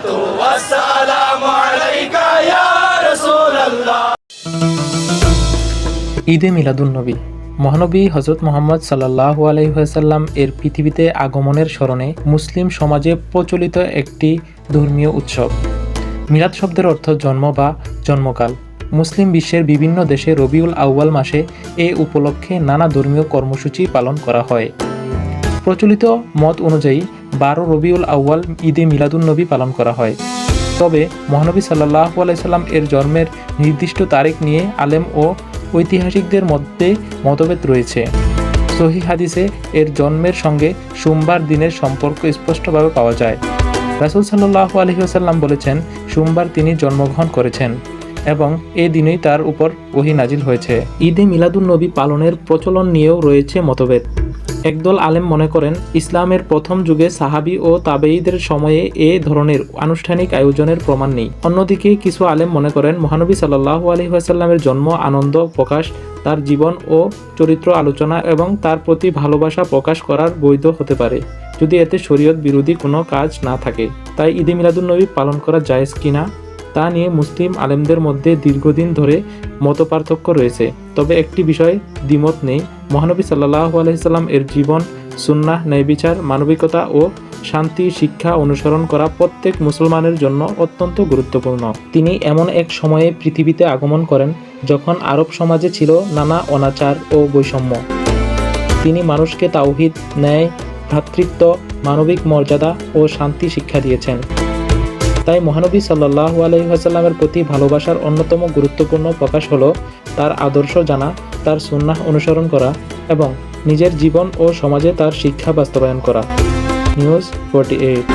আসসালাতু ওয়াসসালামু আলাইকা ইয়া রাসূলুল্লাহ। ঈদে মিলাদুন্নবী মহানবী হযরত মুহাম্মদ সাল্লাল্লাহু আলাইহি ওয়াসাল্লাম এর পৃথিবীতে আগমনের স্মরণে মুসলিম সমাজে প্রচলিত একটি ধর্মীয় উৎসব। মিলাদ শব্দের অর্থ জন্ম বা জন্মকাল। মুসলিম বিশ্বের বিভিন্ন দেশে রবিউল আউয়াল মাসে এ উপলক্ষে নানা ধর্মীয় কর্মসূচি পালন করা হয়। প্রচলিত মত অনুযায়ী 12 রবিউল আউয়াল ঈদে মিলাদুন্নবী পালন করা হয়। তবে মহানবী সাল্লাল্লাহু আলাইহি সাল্লাম এর জন্মের নির্দিষ্ট তারিখ নিয়ে আলেম ও ঐতিহাসিকদের মধ্যে মতভেদ রয়েছে। সহিহ হাদিসে এর জন্মের সঙ্গে সোমবার দিনের সম্পর্ক স্পষ্টভাবে পাওয়া যায়। রাসূল সাল্লাল্লাহু আলাইহি ওয়াসাল্লাম বলেছেন, সোমবার তিনি জন্মগ্রহণ করেছেন এবং এই দিনেই তার উপর ওহী নাজিল হয়েছে। ঈদে মিলাদুন্নবী পালনের প্রচলন নিয়েও রয়েছে মতভেদ। একদল আলেম মনে করেন, ইসলামের প্রথম যুগে সাহাবী ও তাবেঈদের সময়ে এ ধরনের আনুষ্ঠানিক আয়োজনের প্রমাণ নেই। অন্যদিকে কিছু আলেম মনে করেন, মহানবী সাল্লাল্লাহু আলাইহি ওয়াসাল্লামের জন্ম আনন্দ প্রকাশ, তার জীবন ও চরিত্র আলোচনা এবং তার প্রতি ভালোবাসা প্রকাশ করার বৈধ হতে পারে, যদি এতে শরীয়ত বিরোধী কোনো কাজ না থাকে। তাই ঈদে মিলাদুন্নবী পালন করা জায়েজ কিনা তা নিয়ে মুসলিম আলেমদের মধ্যে দীর্ঘদিন ধরে মতপার্থক্য রয়েছে। তবে একটি বিষয়ে দ্বিমত নেই, মহানবী সাল্লাল্লাহু আলাইহি সাল্লাম এর জীবন, সুন্নাহ, ন্যায়বিচার, মানবিকতা ও শান্তি শিক্ষা অনুসরণ করা প্রত্যেক মুসলমানের জন্য অত্যন্ত গুরুত্বপূর্ণ। তিনি এমন এক সময়ে পৃথিবীতে আগমন করেন যখন আরব সমাজে ছিল নানা অনাচার ও বৈষম্য। তিনি মানুষকে তাওহীদ, ন্যায়, ভ্রাতৃত্ব, মানবিক মর্যাদা ও শান্তি শিক্ষা দিয়েছেন। তাই মহানবী সাল্লাল্লাহু আলাইহি ওয়াসাল্লামের প্রতি ভালোবাসার অন্যতম গুরুত্বপূর্ণ প্রকাশ হলো তার আদর্শ জানা, তার সুন্নাহ অনুসরণ করা এবং নিজের জীবন ও সমাজে তার শিক্ষা বাস্তবায়ন করা। নিউজ 48।